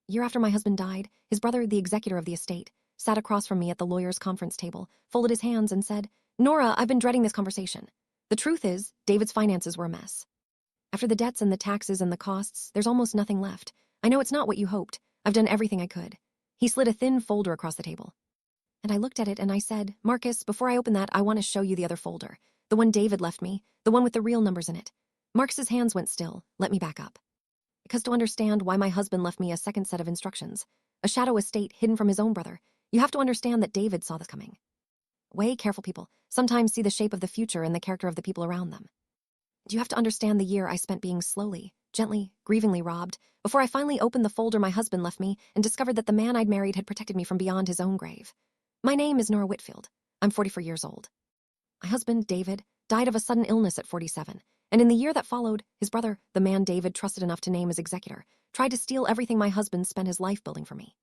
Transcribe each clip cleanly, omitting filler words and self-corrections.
A year after my husband died, his brother, the executor of the estate, sat across from me at the lawyer's conference table, folded his hands, and said, "Nora, I've been dreading this conversation. The truth is, David's finances were a mess. After the debts and the taxes and the costs, there's almost nothing left. I know it's not what you hoped. I've done everything I could." He slid a thin folder across the table. And I looked at it and I said, "Marcus, before I open that, I want to show you the other folder. The one David left me, the one with the real numbers in it." Marcus's hands went still. Let me back up. Because to understand why my husband left me a second set of instructions, a shadow estate hidden from his own brother, you have to understand that David saw this coming. Way careful people sometimes see the shape of the future and the character of the people around them. You have to understand the year I spent being slowly, gently, grievingly robbed, before I finally opened the folder my husband left me and discovered that the man I'd married had protected me from beyond his own grave. My name is Nora Whitfield. I'm 44 years old. My husband, David, died of a sudden illness at 47, and in the year that followed, his brother, the man David trusted enough to name as executor, tried to steal everything my husband spent his life building for me.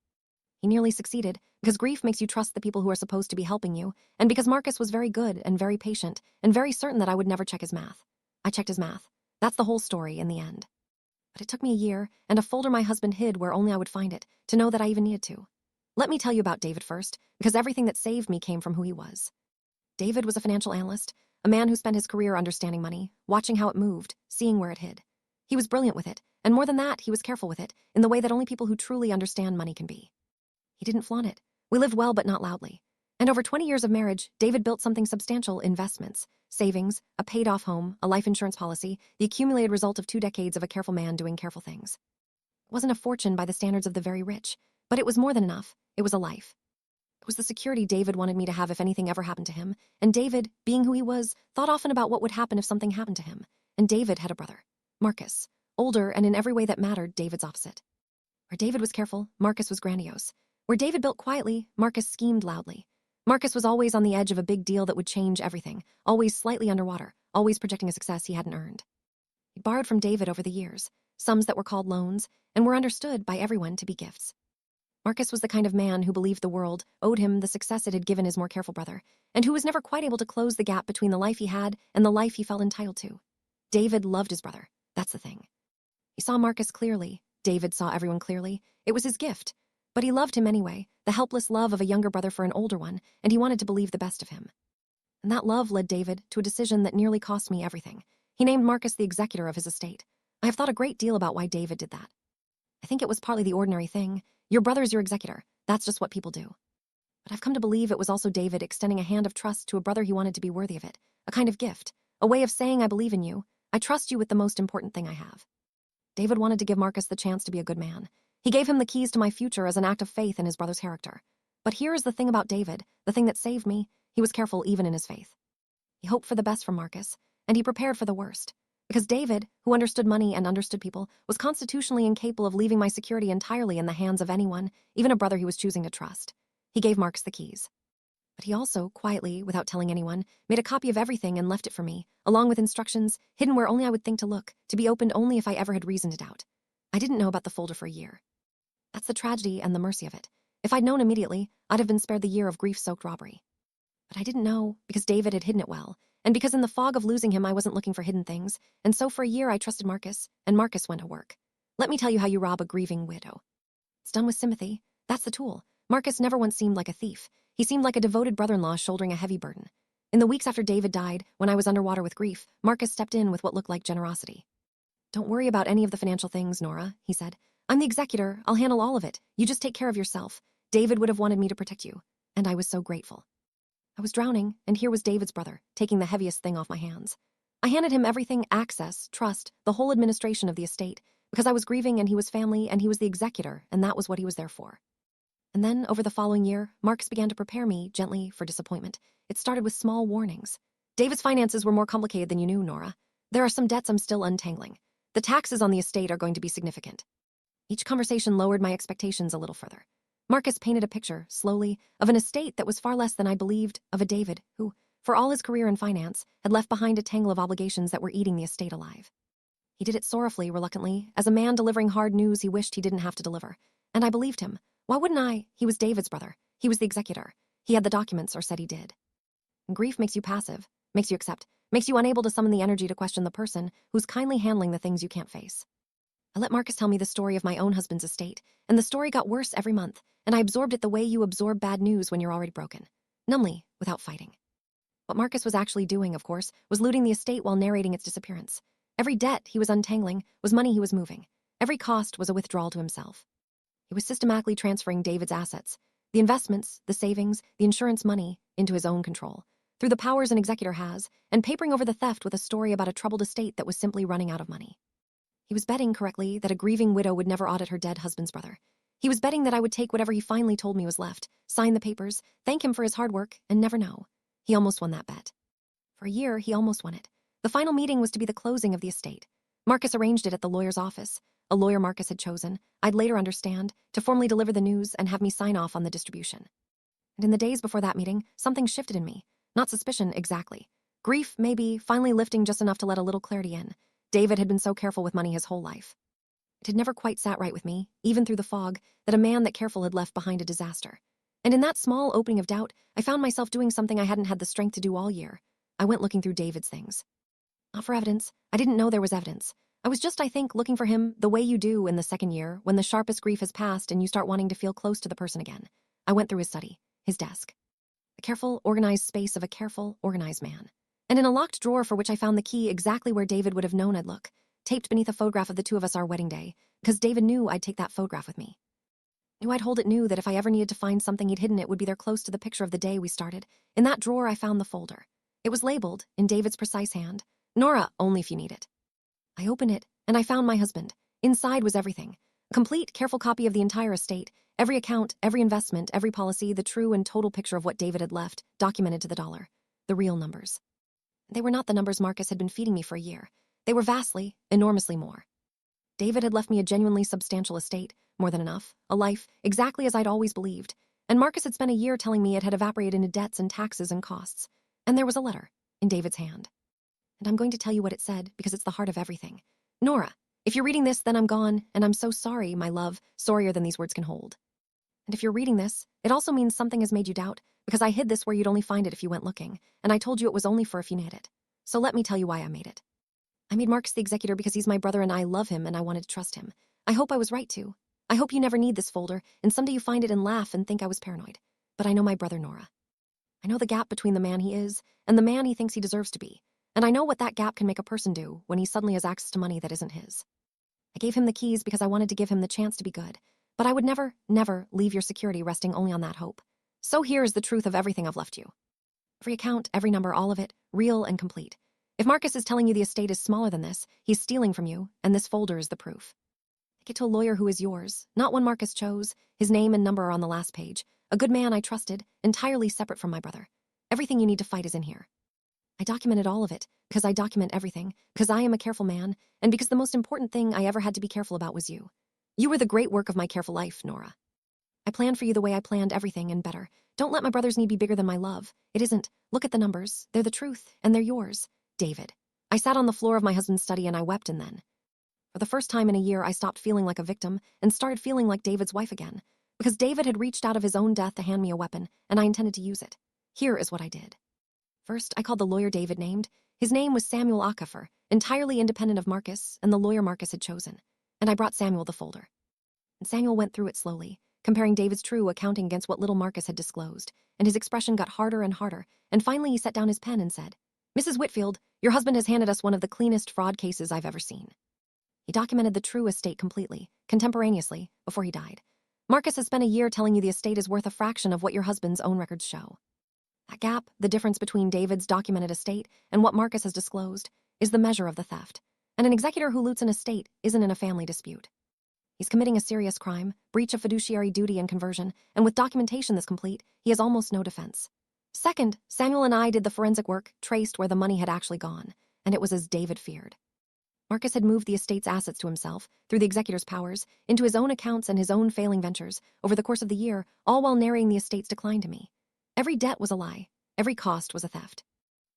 He nearly succeeded, because grief makes you trust the people who are supposed to be helping you, and because Marcus was very good and very patient and very certain that I would never check his math. I checked his math. That's the whole story in the end. But it took me a year, and a folder my husband hid where only I would find it, to know that I even needed to. Let me tell you about David first, because everything that saved me came from who he was. David was a financial analyst, a man who spent his career understanding money, watching how it moved, seeing where it hid. He was brilliant with it, and more than that, he was careful with it, in the way that only people who truly understand money can be. He didn't flaunt it. We lived well, but not loudly. And over 20 years of marriage, David built something substantial: investments, savings, a paid-off home, a life insurance policy, the accumulated result of 2 decades of a careful man doing careful things. It wasn't a fortune by the standards of the very rich, but it was more than enough. It was a life. It was the security David wanted me to have if anything ever happened to him, and David, being who he was, thought often about what would happen if something happened to him. And David had a brother, Marcus, older and in every way that mattered, David's opposite. Where David was careful, Marcus was grandiose. Where David built quietly, Marcus schemed loudly. Marcus was always on the edge of a big deal that would change everything, always slightly underwater, always projecting a success he hadn't earned. He borrowed from David over the years, sums that were called loans, and were understood by everyone to be gifts. Marcus was the kind of man who believed the world owed him the success it had given his more careful brother, and who was never quite able to close the gap between the life he had and the life he felt entitled to. David loved his brother. That's the thing. He saw Marcus clearly. David saw everyone clearly. It was his gift. But he loved him anyway, the helpless love of a younger brother for an older one, and he wanted to believe the best of him. And that love led David to a decision that nearly cost me everything. He named Marcus the executor of his estate. I have thought a great deal about why David did that. I think it was partly the ordinary thing. Your brother's your executor. That's just what people do. But I've come to believe it was also David extending a hand of trust to a brother he wanted to be worthy of it, a kind of gift, a way of saying, "I believe in you. I trust you with the most important thing I have." David wanted to give Marcus the chance to be a good man. He gave him the keys to my future as an act of faith in his brother's character. But here is the thing about David, the thing that saved me: he was careful even in his faith. He hoped for the best from Marcus, and he prepared for the worst. Because David, who understood money and understood people, was constitutionally incapable of leaving my security entirely in the hands of anyone, even a brother he was choosing to trust. He gave Marcus the keys. But he also, quietly, without telling anyone, made a copy of everything and left it for me, along with instructions, hidden where only I would think to look, to be opened only if I ever had reason to doubt. I didn't know about the folder for a year. That's the tragedy and the mercy of it. If I'd known immediately, I'd have been spared the year of grief-soaked robbery. But I didn't know, because David had hidden it well, and because in the fog of losing him I wasn't looking for hidden things, and so for a year I trusted Marcus, and Marcus went to work. Let me tell you how you rob a grieving widow. It's done with sympathy. That's the tool. Marcus never once seemed like a thief. He seemed like a devoted brother-in-law shouldering a heavy burden. In the weeks after David died, when I was underwater with grief, Marcus stepped in with what looked like generosity. "Don't worry about any of the financial things, Nora," he said. "I'm the executor. I'll handle all of it. You just take care of yourself. David would have wanted me to protect you." And I was so grateful. I was drowning, and here was David's brother, taking the heaviest thing off my hands. I handed him everything: access, trust, the whole administration of the estate, because I was grieving and he was family and he was the executor, and that was what he was there for. And then, over the following year, Marcus began to prepare me, gently, for disappointment. It started with small warnings. David's finances were more complicated than you knew, Nora. There are some debts I'm still untangling. The taxes on the estate are going to be significant. Each conversation lowered my expectations a little further. Marcus painted a picture, slowly, of an estate that was far less than I believed, of a David who, for all his career in finance, had left behind a tangle of obligations that were eating the estate alive. He did it sorrowfully, reluctantly, as a man delivering hard news he wished he didn't have to deliver. And I believed him. Why wouldn't I? He was David's brother. He was the executor. He had the documents, or said he did. And grief makes you passive, makes you accept, makes you unable to summon the energy to question the person who's kindly handling the things you can't face. I let Marcus tell me the story of my own husband's estate, and the story got worse every month, and I absorbed it the way you absorb bad news when you're already broken. Numbly, without fighting. What Marcus was actually doing, of course, was looting the estate while narrating its disappearance. Every debt he was untangling was money he was moving. Every cost was a withdrawal to himself. He was systematically transferring David's assets, the investments, the savings, the insurance money, into his own control, through the powers an executor has, and papering over the theft with a story about a troubled estate that was simply running out of money. He was betting correctly that a grieving widow would never audit her dead husband's brother. He was betting that I would take whatever he finally told me was left, sign the papers, thank him for his hard work, and never know. He almost won that bet. For a year, he almost won it. The final meeting was to be the closing of the estate. Marcus arranged it at the lawyer's office. A lawyer Marcus had chosen, I'd later understand, to formally deliver the news and have me sign off on the distribution. And in the days before that meeting, something shifted in me. Not suspicion, exactly. Grief, maybe, finally lifting just enough to let a little clarity in. David had been so careful with money his whole life. It had never quite sat right with me, even through the fog, that a man that careful had left behind a disaster. And in that small opening of doubt, I found myself doing something I hadn't had the strength to do all year. I went looking through David's things. Not for evidence. I didn't know there was evidence. I was just, I think, looking for him the way you do in the second year, when the sharpest grief has passed and you start wanting to feel close to the person again. I went through his study, his desk. The careful, organized space of a careful, organized man. And in a locked drawer for which I found the key exactly where David would have known I'd look, taped beneath a photograph of the two of us our wedding day, because David knew I'd take that photograph with me. Knew I'd hold it, knew that if I ever needed to find something he'd hidden, it would be there close to the picture of the day we started. In that drawer, I found the folder. It was labeled, in David's precise hand, Nora, only if you need it. I opened it, and I found my husband. Inside was everything. A complete, careful copy of the entire estate, every account, every investment, every policy, the true and total picture of what David had left, documented to the dollar. The real numbers. They were not the numbers Marcus had been feeding me for a year. They were vastly, enormously more. David had left me a genuinely substantial estate, more than enough, a life, exactly as I'd always believed. And Marcus had spent a year telling me it had evaporated into debts and taxes and costs. And there was a letter, in David's hand. And I'm going to tell you what it said, because it's the heart of everything. Nora, if you're reading this, then I'm gone, and I'm so sorry, my love, sorrier than these words can hold. And if you're reading this, it also means something has made you doubt, because I hid this where you'd only find it if you went looking, and I told you it was only for if you need it. So let me tell you why I made it. I made Marcus the executor because he's my brother and I love him and I wanted to trust him. I hope I was right too. I hope you never need this folder, and someday you find it and laugh and think I was paranoid. But I know my brother Nora. I know the gap between the man he is and the man he thinks he deserves to be. And I know what that gap can make a person do when he suddenly has access to money that isn't his. I gave him the keys because I wanted to give him the chance to be good. But I would never, never leave your security resting only on that hope. So here is the truth of everything I've left you. Every account, every number, all of it, real and complete. If Marcus is telling you the estate is smaller than this, he's stealing from you, and this folder is the proof. Take it to a lawyer who is yours, not one Marcus chose. His name and number are on the last page. A good man I trusted, entirely separate from my brother. Everything you need to fight is in here. I documented all of it, because I document everything, because I am a careful man, and because the most important thing I ever had to be careful about was you. You were the great work of my careful life, Nora. I planned for you the way I planned everything and better. Don't let my brother's need be bigger than my love. It isn't. Look at the numbers. They're the truth, and they're yours. David. I sat on the floor of my husband's study and I wept, and then, for the first time in a year, I stopped feeling like a victim and started feeling like David's wife again, because David had reached out of his own death to hand me a weapon, and I intended to use it. Here is what I did. First, I called the lawyer David named. His name was Samuel Okafor, entirely independent of Marcus and the lawyer Marcus had chosen, and I brought Samuel the folder. And Samuel went through it slowly, comparing David's true accounting against what little Marcus had disclosed, and his expression got harder and harder, and finally he set down his pen and said, Mrs. Whitfield, your husband has handed us one of the cleanest fraud cases I've ever seen. He documented the true estate completely, contemporaneously, before he died. Marcus has spent a year telling you the estate is worth a fraction of what your husband's own records show. That gap, the difference between David's documented estate and what Marcus has disclosed, is the measure of the theft. And an executor who loots an estate isn't in a family dispute. He's committing a serious crime, breach of fiduciary duty and conversion, and with documentation this complete, he has almost no defense. Second, Samuel and I did the forensic work, traced where the money had actually gone, and it was as David feared. Marcus had moved the estate's assets to himself, through the executor's powers, into his own accounts and his own failing ventures, over the course of the year, all while narrating the estate's decline to me. Every debt was a lie. Every cost was a theft.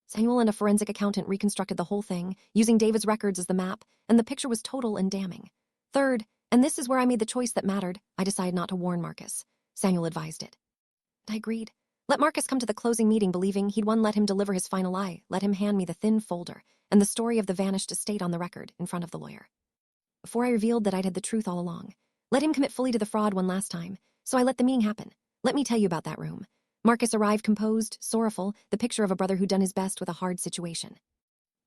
Samuel and a forensic accountant reconstructed the whole thing, using David's records as the map, and the picture was total and damning. Third, and this is where I made the choice that mattered, I decided not to warn Marcus. Samuel advised it. And I agreed. Let Marcus come to the closing meeting believing he'd won, let him deliver his final lie, let him hand me the thin folder, and the story of the vanished estate on the record in front of the lawyer. before I revealed that I'd had the truth all along. Let him commit fully to the fraud one last time, so I let the meeting happen. Let me tell you about that room. Marcus arrived composed, sorrowful, the picture of a brother who'd done his best with a hard situation.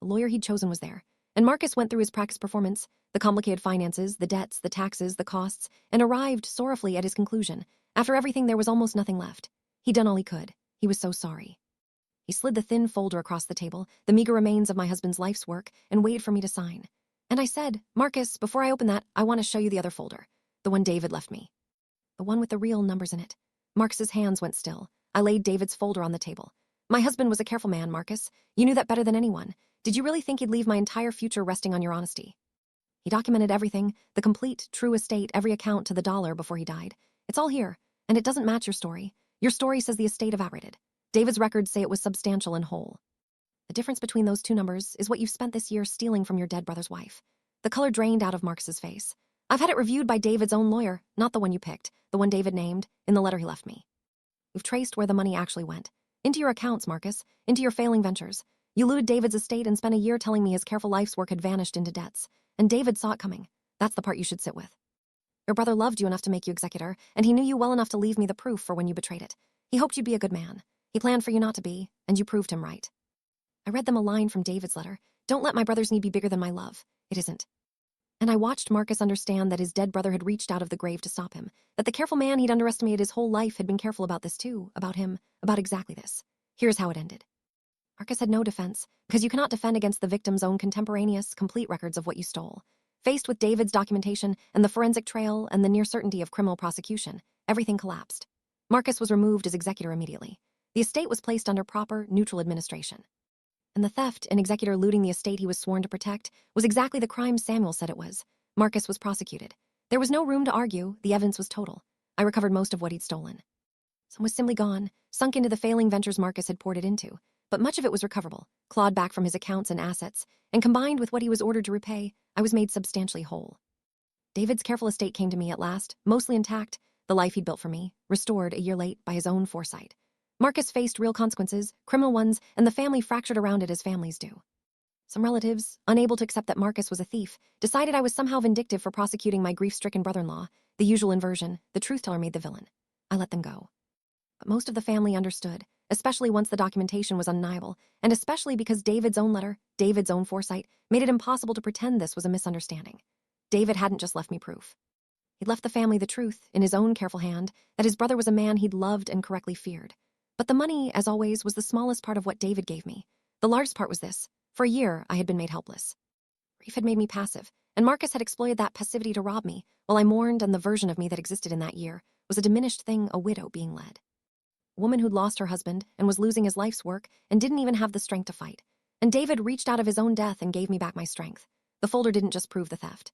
The lawyer he'd chosen was there, and Marcus went through his practice performance, the complicated finances, the debts, the taxes, the costs, and arrived sorrowfully at his conclusion. After everything, there was almost nothing left. He'd done all he could. He was so sorry. He slid the thin folder across the table, the meager remains of my husband's life's work, and waited for me to sign. And I said, Marcus, before I open that, I want to show you the other folder, the one David left me. The one with the real numbers in it. Marcus's hands went still. I laid David's folder on the table. My husband was a careful man, Marcus. You knew that better than anyone. Did you really think he'd leave my entire future resting on your honesty? He documented everything, the complete, true estate, every account to the dollar before he died. It's all here, and it doesn't match your story. Your story says the estate evaporated. David's records say it was substantial and whole. The difference between those two numbers is what you've spent this year stealing from your dead brother's wife. The color drained out of Marcus's face. I've had it reviewed by David's own lawyer, not the one you picked, the one David named, in the letter he left me. We've traced where the money actually went. Into your accounts, Marcus. Into your failing ventures. You looted David's estate and spent a year telling me his careful life's work had vanished into debts. And David saw it coming. That's the part you should sit with. Your brother loved you enough to make you executor, and he knew you well enough to leave me the proof for when you betrayed it. He hoped you'd be a good man. He planned for you not to be, and you proved him right. I read them a line from David's letter. Don't let my brother's need be bigger than my love. It isn't. And I watched Marcus understand that his dead brother had reached out of the grave to stop him, that the careful man he'd underestimated his whole life had been careful about this too, about him, about exactly this. Here's how it ended. Marcus had no defense, because you cannot defend against the victim's own contemporaneous, complete records of what you stole. Faced with David's documentation and the forensic trail and the near certainty of criminal prosecution, everything collapsed. Marcus was removed as executor immediately. The estate was placed under proper, neutral administration. And the theft and executor looting the estate he was sworn to protect was exactly the crime Samuel said it was. Marcus was prosecuted. There was no room to argue, the evidence was total. I recovered most of what he'd stolen. Some was simply gone, sunk into the failing ventures Marcus had poured it into, but much of it was recoverable, clawed back from his accounts and assets, and combined with what he was ordered to repay, I was made substantially whole. David's careful estate came to me at last, mostly intact, the life he'd built for me, restored a year late by his own foresight. Marcus faced real consequences, criminal ones, and the family fractured around it as families do. Some relatives, unable to accept that Marcus was a thief, decided I was somehow vindictive for prosecuting my grief-stricken brother-in-law. The usual inversion, the truth-teller made the villain. I let them go. But most of the family understood, especially once the documentation was undeniable, and especially because David's own letter, David's own foresight, made it impossible to pretend this was a misunderstanding. David hadn't just left me proof. He'd left the family the truth, in his own careful hand, that his brother was a man he'd loved and correctly feared. But the money, as always, was the smallest part of what David gave me. The largest part was this. For a year, I had been made helpless. Grief had made me passive, and Marcus had exploited that passivity to rob me, while I mourned, and the version of me that existed in that year was a diminished thing, a widow being led. A woman who'd lost her husband and was losing his life's work and didn't even have the strength to fight. And David reached out of his own death and gave me back my strength. The folder didn't just prove the theft.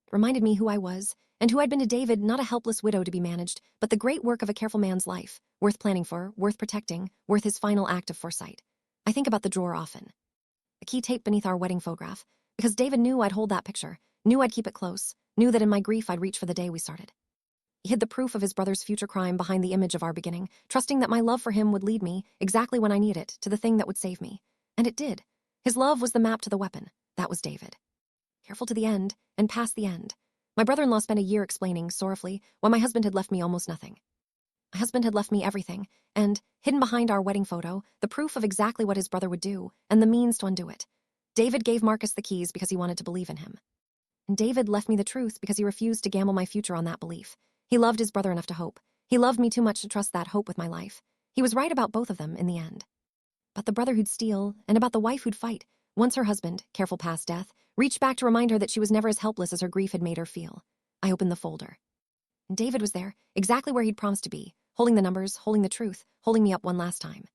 It reminded me who I was, and who I'd been to David, not a helpless widow to be managed, but the great work of a careful man's life, worth planning for, worth protecting, worth his final act of foresight. I think about the drawer often. The key tape beneath our wedding photograph, because David knew I'd hold that picture, knew I'd keep it close, knew that in my grief I'd reach for the day we started. He hid the proof of his brother's future crime behind the image of our beginning, trusting that my love for him would lead me, exactly when I need it, to the thing that would save me. And it did. His love was the map to the weapon. That was David. Careful to the end, and past the end. My brother-in-law spent a year explaining, sorrowfully, why my husband had left me almost nothing. My husband had left me everything, and, hidden behind our wedding photo, the proof of exactly what his brother would do, and the means to undo it. David gave Marcus the keys because he wanted to believe in him. And David left me the truth because he refused to gamble my future on that belief. He loved his brother enough to hope. He loved me too much to trust that hope with my life. He was right about both of them in the end. About the brother who'd steal, and about the wife who'd fight, once her husband, careful past death, reached back to remind her that she was never as helpless as her grief had made her feel. I opened the folder. And David was there, exactly where he'd promised to be, holding the numbers, holding the truth, holding me up one last time.